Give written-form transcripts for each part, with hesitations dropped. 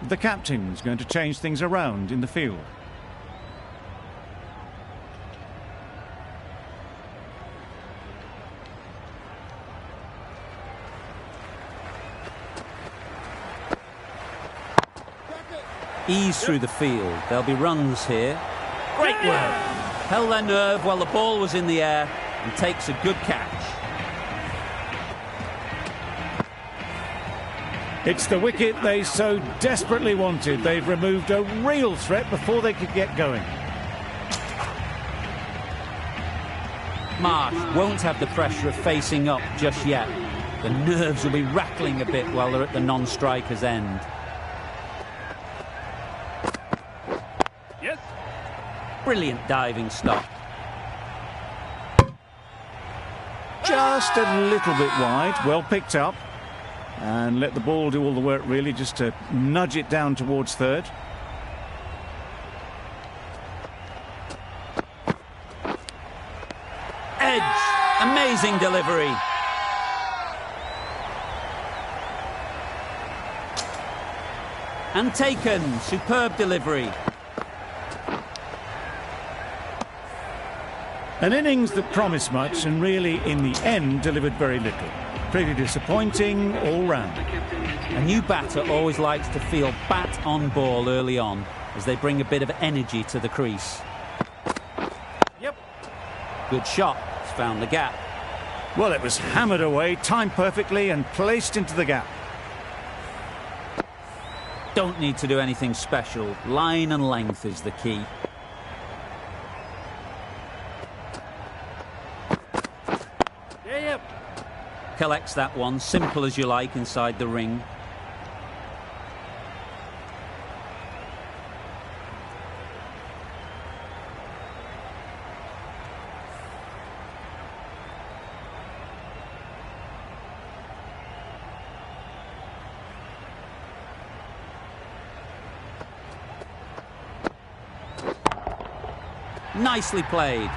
The captain's going to change things around in the field. Ease through the field. There'll be runs here. Great work. Held their nerve while the ball was in the air and takes a good catch. It's the wicket they so desperately wanted. They've removed a real threat before they could get going. Marsh won't have the pressure of facing up just yet. The nerves will be rattling a bit while they're at the non-striker's end. Yes. Brilliant diving stop. Just a little bit wide, well picked up. And let the ball do all the work, really, just to nudge it down towards third. Edge. Amazing delivery. And taken. Superb delivery. An innings that promised much and really, in the end, delivered very little. Pretty disappointing all round. A new batter always likes to feel bat on ball early on as they bring a bit of energy to the crease. Yep. Good shot. It's found the gap. Well, it was hammered away, timed perfectly and placed into the gap. Don't need to do anything special. Line and length is the key. Collects that one, simple as you like, inside the ring. Nicely played.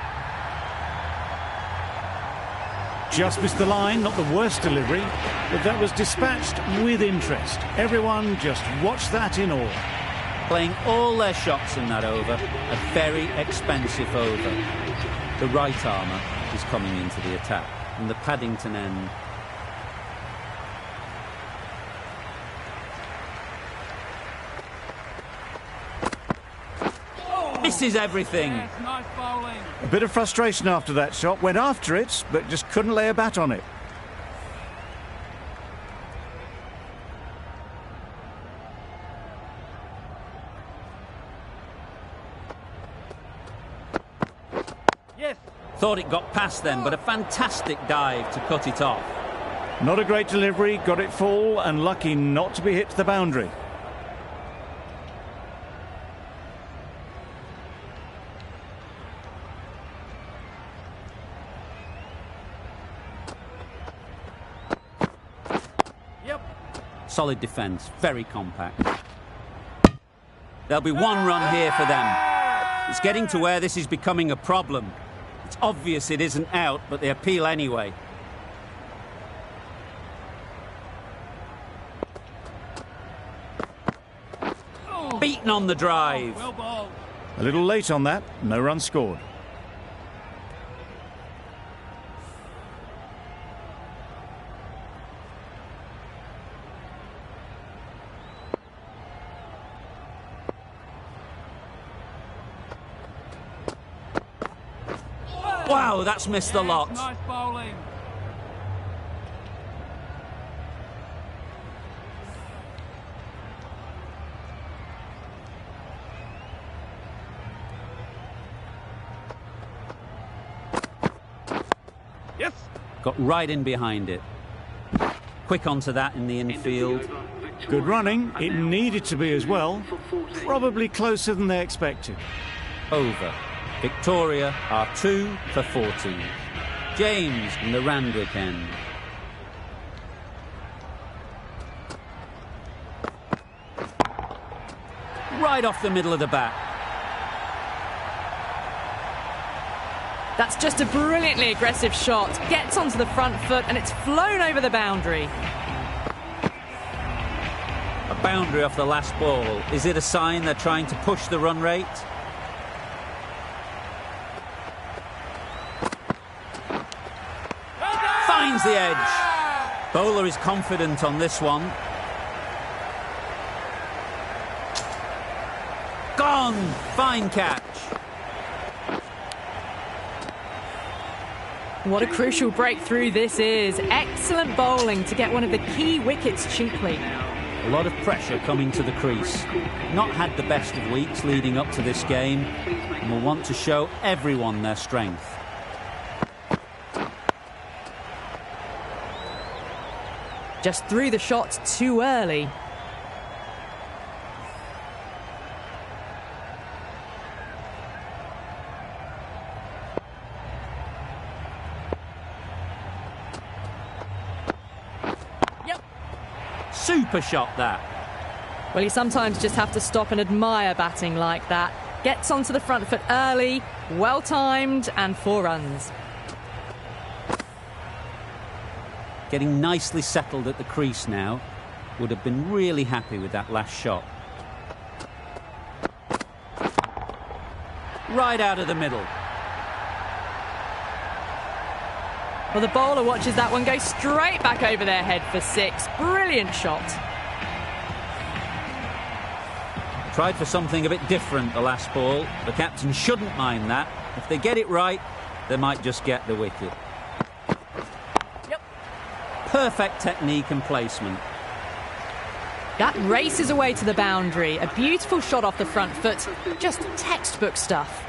Just missed the line, not the worst delivery, but that was dispatched with interest. Everyone just watched that in awe. Playing all their shots in that over, a very expensive over. The right armour is coming into the attack, and the Paddington end. Misses everything. Yes, nice bowling. A bit of frustration after that shot, went after it, but just couldn't lay a bat on it. Yes. Thought it got past them, but a fantastic dive to cut it off. Not a great delivery, got it full, and lucky not to be hit to the boundary. Solid defence, very compact. There'll be one run here for them. It's getting to where this is becoming a problem. It's obvious it isn't out, but they appeal anyway. Beaten on the drive. Well bowled. A little late on that, no run scored. Wow, that's missed the lot. Nice bowling. Yes. Got right in behind it. Quick onto that in the infield. Good running, it needed to be as well. Probably closer than they expected. Over. Victoria are 2 for 14. James in the Randwick end. Right off the middle of the bat. That's just a brilliantly aggressive shot. Gets onto the front foot and it's flown over the boundary. A Boundary off the last ball. Is it a sign they're trying to push the run rate? Finds the edge. Bowler is confident on this one. Gone! Fine catch. What a crucial breakthrough this is. Excellent bowling to get one of the key wickets cheaply. A lot of pressure coming to the crease. Not had the best of weeks leading up to this game and will want to show everyone their strength. Just threw the shot too early. Super shot that. Well, you sometimes just have to stop and admire batting like that. Gets onto the front foot early, well timed, and 4 runs. Getting nicely settled at the crease now. Would have been really happy with that last shot. Right out of the middle. Well, the bowler watches that one go straight back over their head for 6. Brilliant shot. Tried for something a bit different the last ball. The captain shouldn't mind that. If they get it right, they might just get the wicket. Yep. Perfect technique and placement. That races away to the boundary. A beautiful shot off the front foot. Just textbook stuff.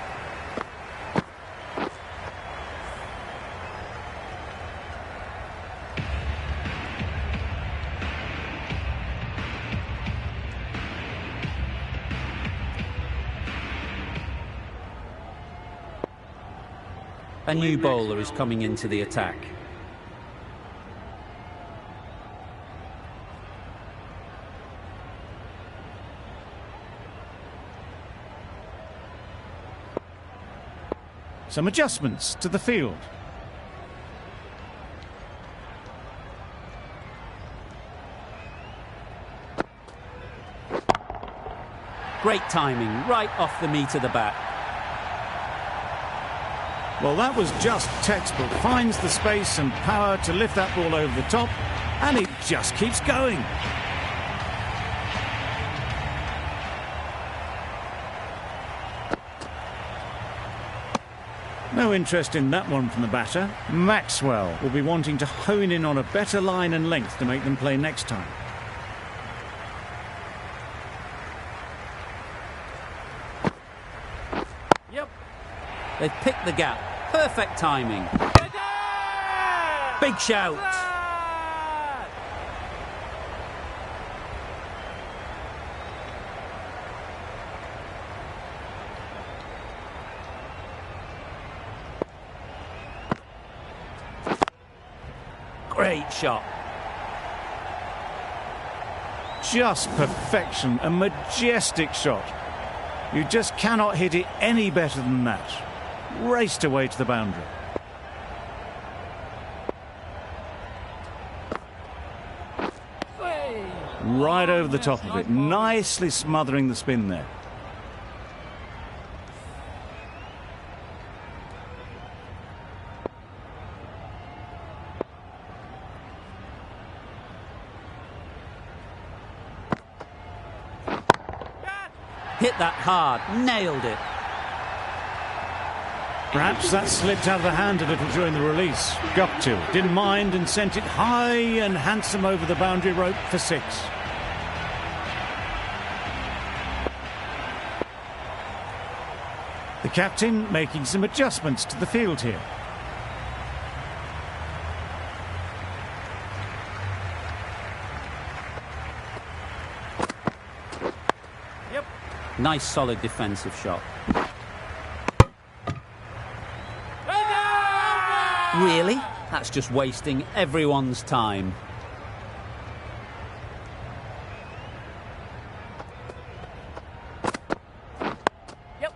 A new bowler is coming into the attack. Some adjustments to the field. Great timing, right off the meat of the bat. Well, that was just textbook. Finds the space and power to lift that ball over the top, and it just keeps going. No interest in that one from the batter. Maxwell will be wanting to hone in on a better line and length to make them play next time. Yep. They've picked the gap. Perfect timing. Big shout. Great shot. Just perfection, a majestic shot. You just cannot hit it any better than that. Raced away to the boundary. Right over the top of it, nicely smothering the spin there. Hit that hard, nailed it. Perhaps that slipped out of the hand a little during the release. Got to. Didn't mind and sent it high and handsome over the boundary rope for 6. The captain making some adjustments to the field here. Yep. Nice solid defensive shot. Really? That's just wasting everyone's time. Yep.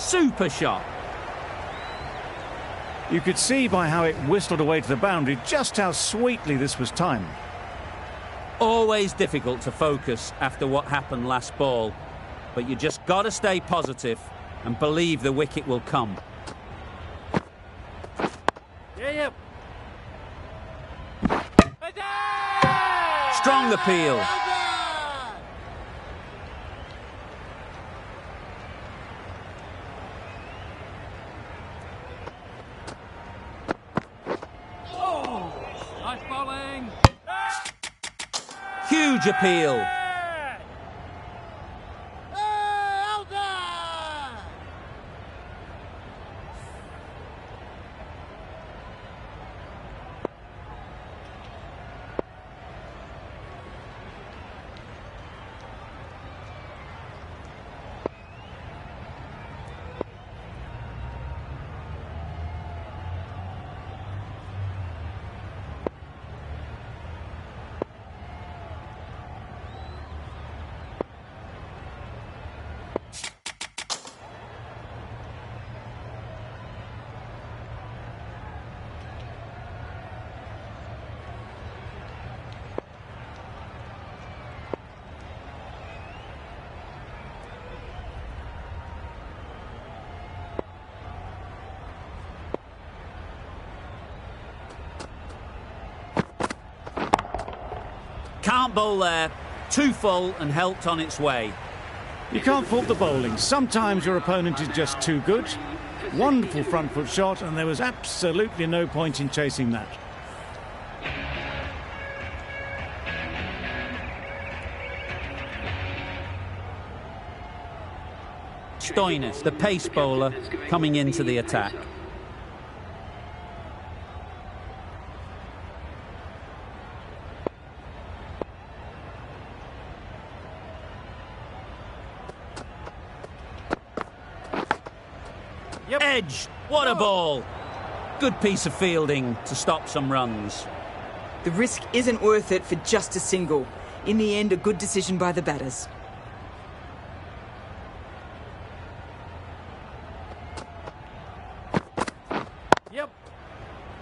Super shot. You could see by how it whistled away to the boundary just how sweetly this was timed. Always difficult to focus after what happened last ball, but you just got to stay positive and believe the wicket will come. Yep. Strong appeal. Nice bowling. Huge appeal. Can't bowl there. Too full and helped on its way. You can't fault the bowling. Sometimes your opponent is just too good. Wonderful front foot shot, and there was absolutely no point in chasing that. Stoinis, the pace bowler, coming into the attack. Yep. Edge, what a ball. Good piece of fielding to stop some runs. The risk isn't worth it for just a single. In the end, a good decision by the batters. Yep.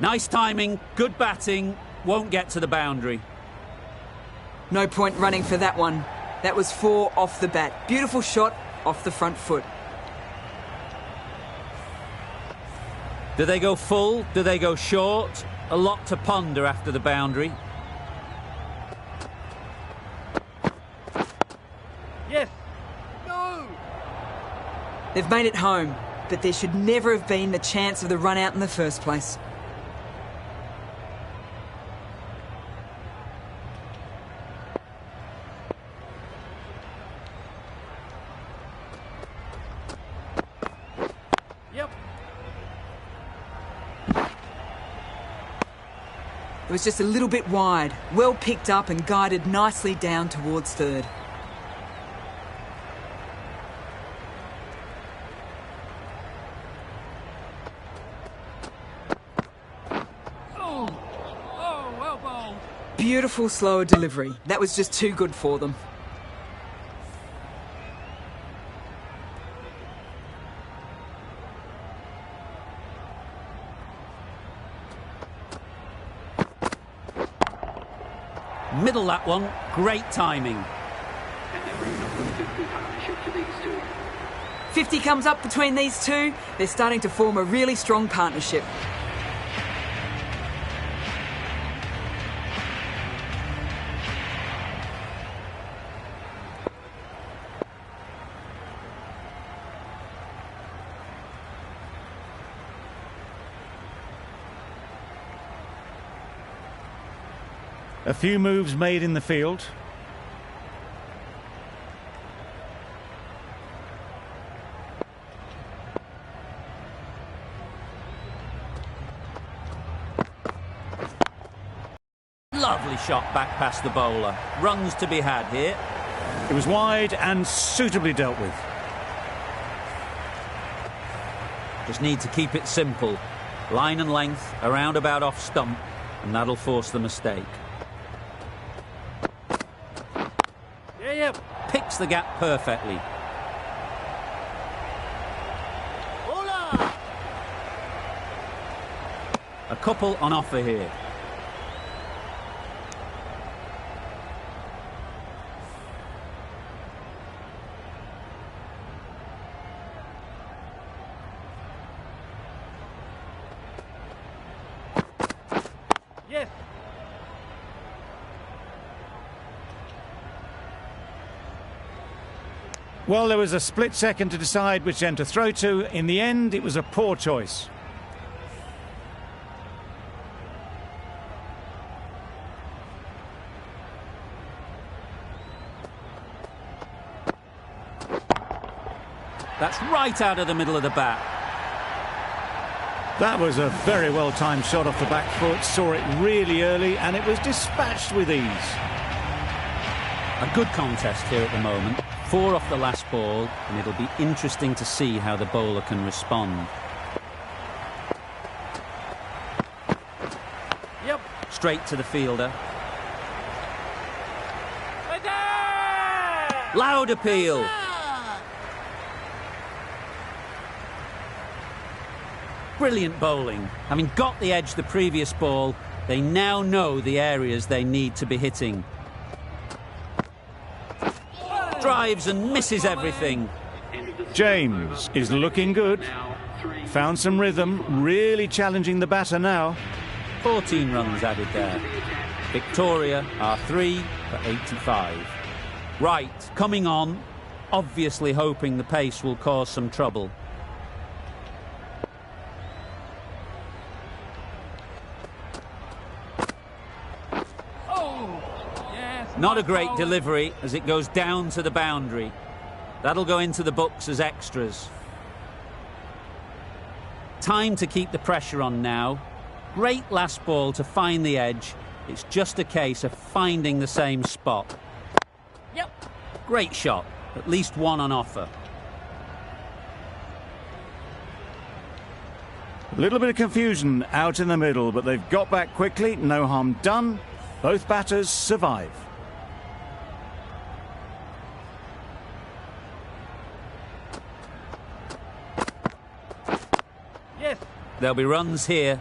Nice timing, good batting, won't get to the boundary. No point running for that one. That was 4 off the bat. Beautiful shot off the front foot. Do they go full? Do they go short? A lot to ponder after the boundary. Yes. No. They've made it home, but there should never have been the chance of the run out in the first place. Yep. It was just a little bit wide, well picked up and guided nicely down towards third. Oh, well bowled. Beautiful slower delivery. That was just too good for them. Middle that one, great timing. 50 comes up between these two. They're starting to form a really strong partnership. A few moves made in the field. Lovely shot back past the bowler. Runs to be had here. It was wide and suitably dealt with. Just need to keep it simple. Line and length, around about off stump, and that'll force the mistake. Yep. Picks the gap perfectly. A couple on offer here. Yes. Well, there was a split second to decide which end to throw to. In the end, it was a poor choice. That's right out of the middle of the bat. That was a very well-timed shot off the back foot. Saw it really early, and it was dispatched with ease. A good contest here at the moment. 4 off the last ball, and it'll be interesting to see how the bowler can respond. Yep. Straight to the fielder. Attack! Loud appeal. Brilliant bowling. Having got the edge the previous ball, they now know the areas they need to be hitting. Drives and misses everything. James is looking good. Found some rhythm, really challenging the batter now. 14 runs added there. Victoria are 3 for 85. Right, coming on, obviously hoping the pace will cause some trouble. Not a great delivery as it goes down to the boundary. That'll go into the books as extras. Time to keep the pressure on now. Great last ball to find the edge. It's just a case of finding the same spot. Yep. Great shot. At least one on offer. A little bit of confusion out in the middle, but they've got back quickly. No harm done. Both batters survive. Yes. There'll be runs here.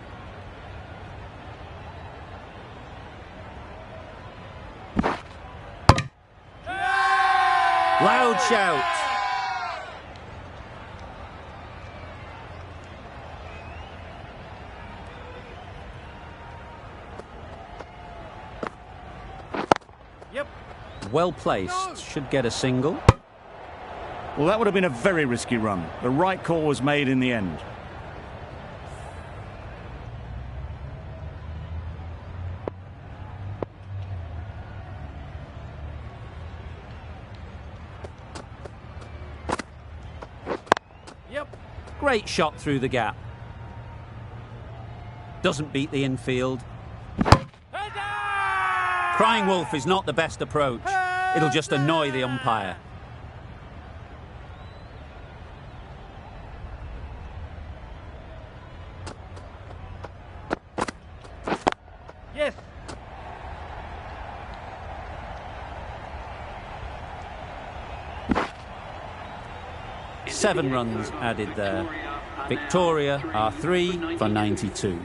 Loud shout. Yep. Well placed. Should get a single. Well, that would have been a very risky run. The right call was made in the end. Yep. Great shot through the gap. Doesn't beat the infield. Attack! Crying wolf is not the best approach. It'll just annoy the umpire. Yes. Seven runs added there. Victoria are 3 for 92.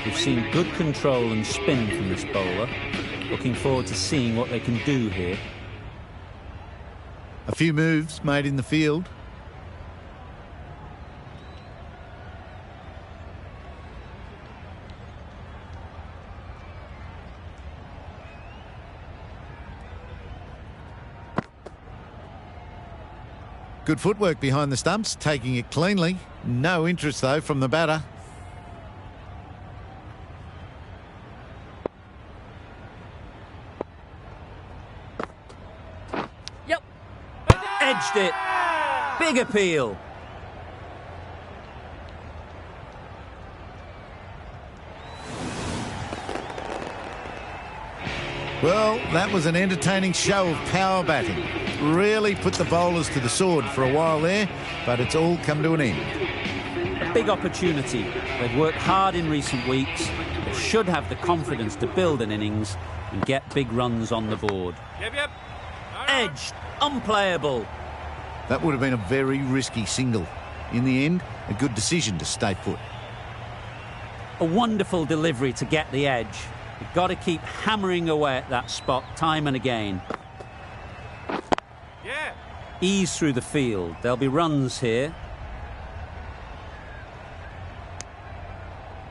We've seen good control and spin from this bowler. Looking forward to seeing what they can do here. A few moves made in the field. Good footwork behind the stumps, taking it cleanly. No interest, though, from the batter. Yep. Edged it. Big appeal. Well, that was an entertaining show of power batting. Really put the bowlers to the sword for a while there, but it's all come to an end. A big opportunity. They've worked hard in recent weeks. They should have the confidence to build an innings and get big runs on the board. Yep. Edged. Unplayable. That would have been a very risky single. In the end, a good decision to stay put. A wonderful delivery to get the edge. You've got to keep hammering away at that spot time and again. Yeah. Ease through the field. There'll be runs here.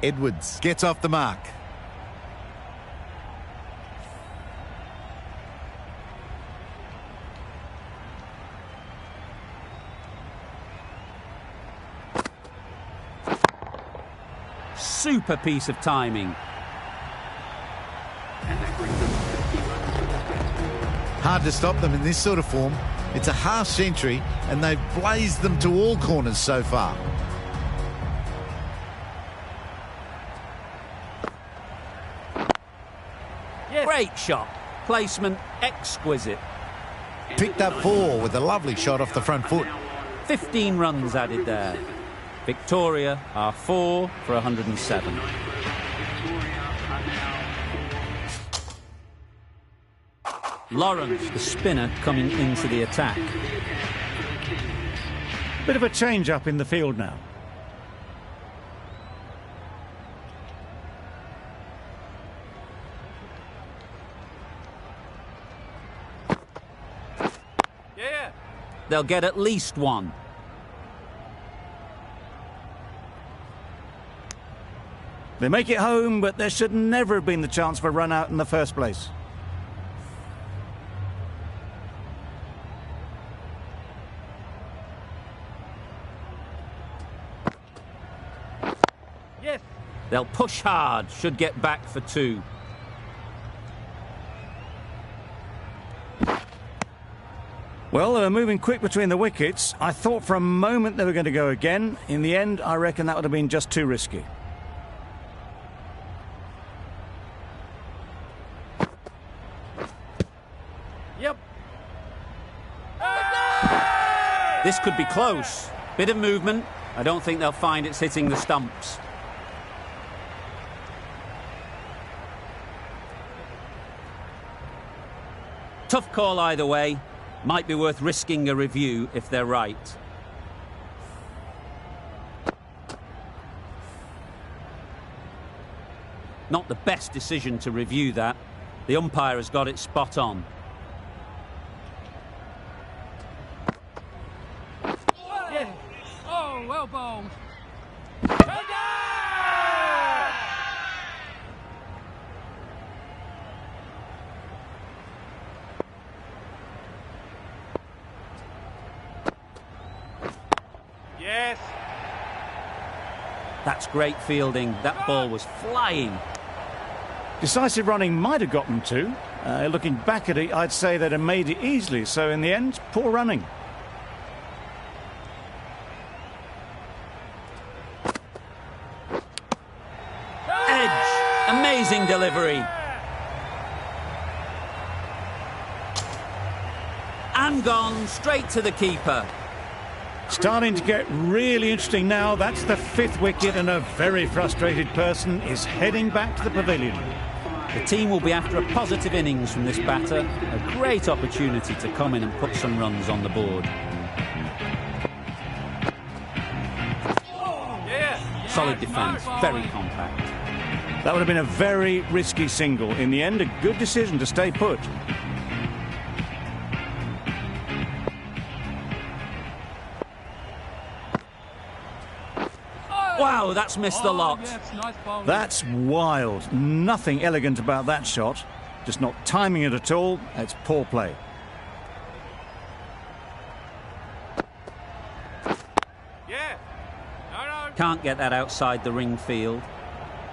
Edwards gets off the mark. Super piece of timing. Hard to stop them in this sort of form. It's a half century and they've blazed them to all corners so far. Yes. Great shot. Placement exquisite. Picked up 4 with a lovely shot off the front foot. 15 runs added there. Victoria are 4 for 107. Lawrence, the spinner, coming into the attack. Bit of a change up in the field now. Yeah. They'll get at least one. They make it home, but there should never have been the chance for a run out in the first place. Yes. They'll push hard, should get back for 2. Well, they were moving quick between the wickets. I thought for a moment they were going to go again. In the end, I reckon that would have been just too risky. Yep. This could be close. Bit of movement. I don't think they'll find it's hitting the stumps. Tough call either way. Might be worth risking a review if they're right. Not the best decision to review that. The umpire has got it spot on. Yes. Oh, well bowled. Yes. That's great fielding. That ball was flying. Decisive running might have got them too. Looking back at it, I'd say they'd have made it easily. So in the end, poor running. Edge. Amazing delivery. And gone straight to the keeper. Starting to get really interesting now. That's the 5th wicket and a very frustrated person is heading back to the pavilion. The team will be after a positive innings from this batter. A great opportunity to come in and put some runs on the board. Yeah. Solid defence, very compact. That would have been a very risky single. In the end, a good decision to stay put. Wow, that's missed the lot. Yes, nice bowling. That's wild. Nothing elegant about that shot. Just not timing it at all. It's poor play. Yeah. No. Can't get that outside the ring field.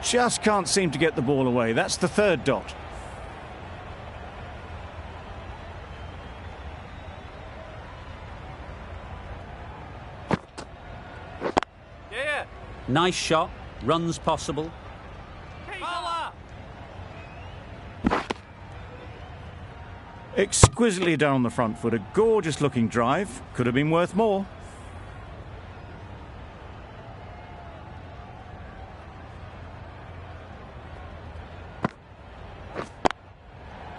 Just can't seem to get the ball away. That's the 3rd dot. Yeah. Nice shot, runs possible. Bowler. Exquisitely down on the front foot. A gorgeous looking drive. Could have been worth more.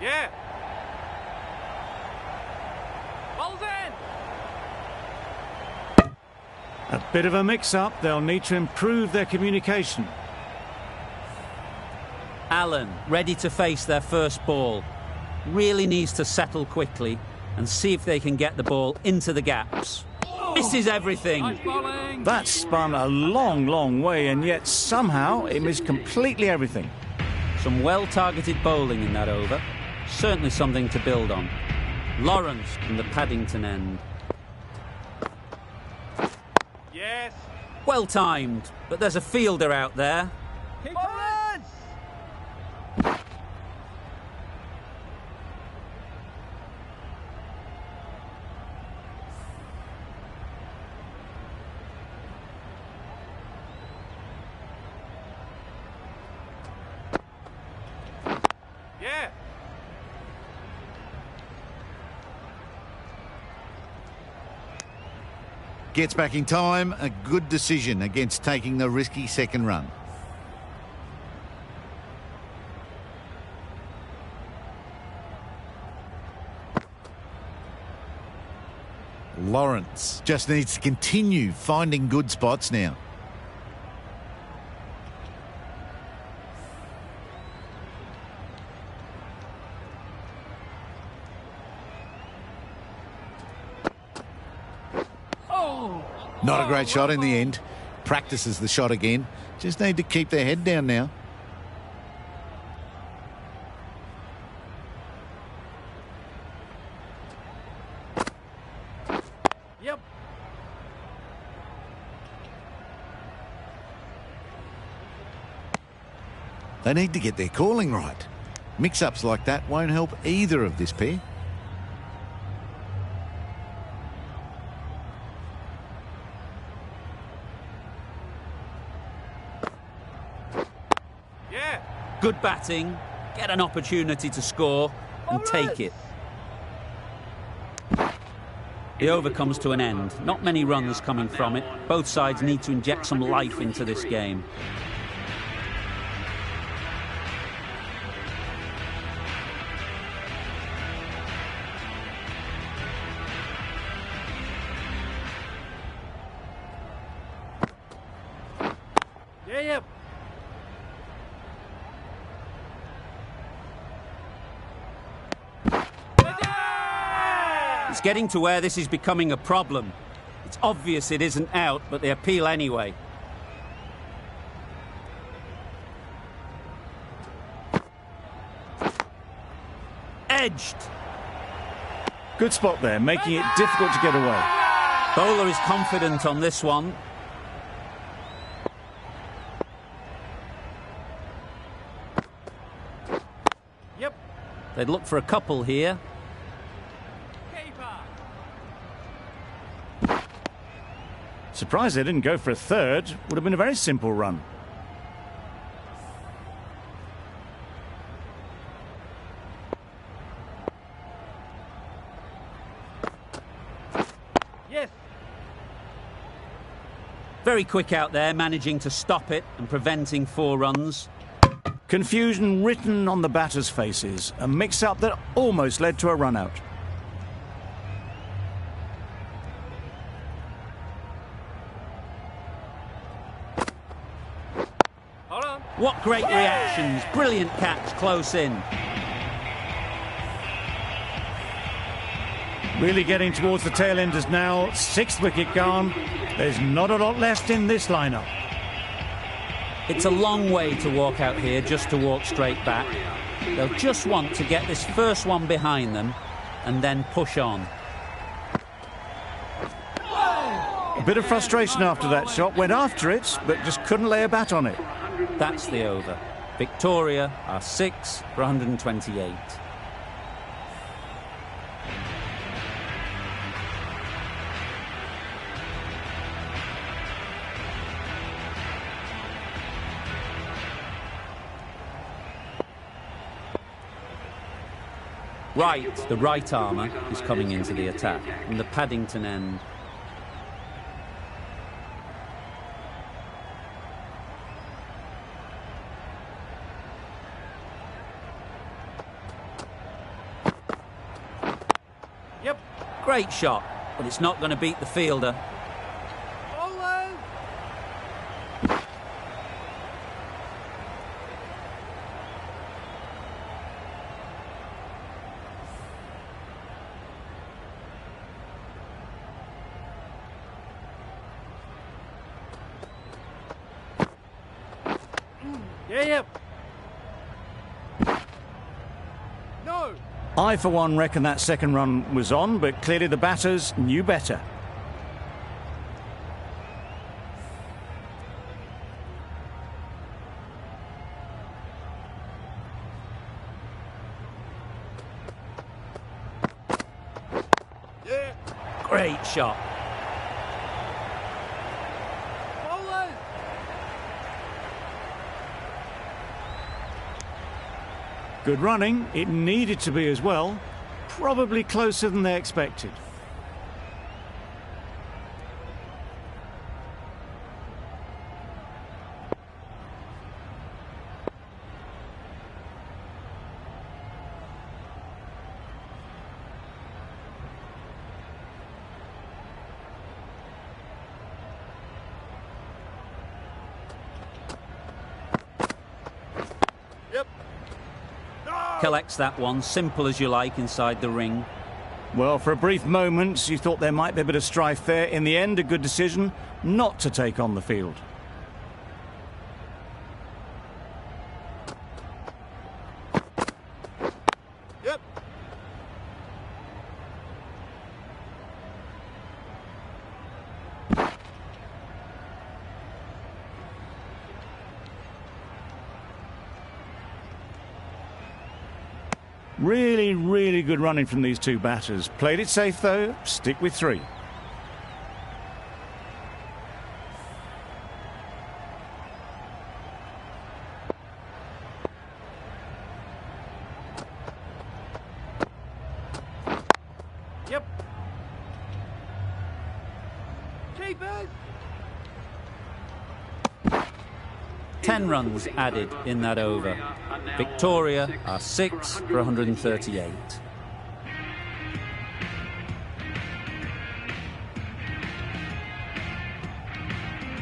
Yeah. Bowl's in. A bit of a mix-up. They'll need to improve their communication. Allen, ready to face their first ball. Really needs to settle quickly and see if they can get the ball into the gaps. Misses everything. Nice bowling. That spun a long, long way, and yet somehow it missed completely everything. Some well-targeted bowling in that over. Certainly something to build on. Lawrence from the Paddington end. Yes. Well timed, but there's a fielder out there. Bowlers. Yeah. Gets back in time. A good decision against taking the risky second run. Lawrence just needs to continue finding good spots now. Not a great shot in the end. Practices the shot again. Just need to keep their head down now. Yep. They need to get their calling right. Mix-ups like that won't help either of this pair. Yeah. Good batting, get an opportunity to score and take it. The over comes to an end. Not many runs coming from it. Both sides need to inject some life into this game. Yeah, yeah. It's getting to where this is becoming a problem. It's obvious it isn't out, but they appeal anyway. Edged. Good spot there, making it difficult to get away. Bowler is confident on this one. Yep. They'd look for a couple here. Keeper. Surprised they didn't go for a third. Would have been a very simple run. Yes. Very quick out there, managing to stop it and preventing 4 runs. Confusion written on the batters' faces. A mix-up that almost led to a run-out. Hold on. What great reactions. Brilliant catch close in. Really getting towards the tail enders now. 6th wicket gone. There's not a lot left in this lineup. It's a long way to walk out here just to walk straight back. They'll just want to get this first one behind them and then push on. A bit of frustration after that shot. Went after it, but just couldn't lay a bat on it. That's the over. Victoria are 6 for 128. Right, the right armour is coming into the attack from the Paddington end. Yep. Great shot, but it's not going to beat the fielder. Yeah, yep. No. I, for one, reckon that second run was on, but clearly the batters knew better. Yeah. Great shot. Bowlers. Good running. It needed to be as well. Probably closer than they expected. Yep. Collects that one, simple as you like, inside the ring. Well, for a brief moment, you thought there might be a bit of strife there. In the end, a good decision not to take on the field. Yep. Really, really good running from these two batters. Played it safe, though. Stick with 3. Yep. Keepers. 10 runs added in that over. Victoria are 6 for 138.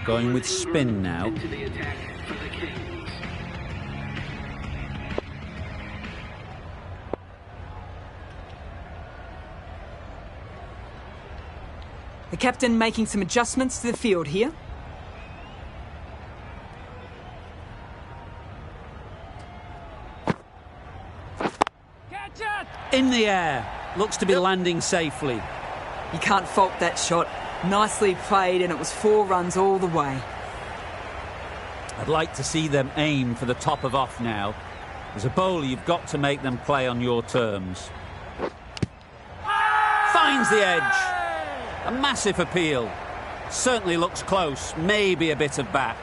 Going with spin now. The captain making some adjustments to the field here. Catch it. In the air. Looks to be landing safely. You can't fault that shot. Nicely played, and it was 4 runs all the way. I'd like to see them aim for the top of off now. As a bowler, you've got to make them play on your terms. Finds the edge. A massive appeal. Certainly looks close. Maybe a bit of bat.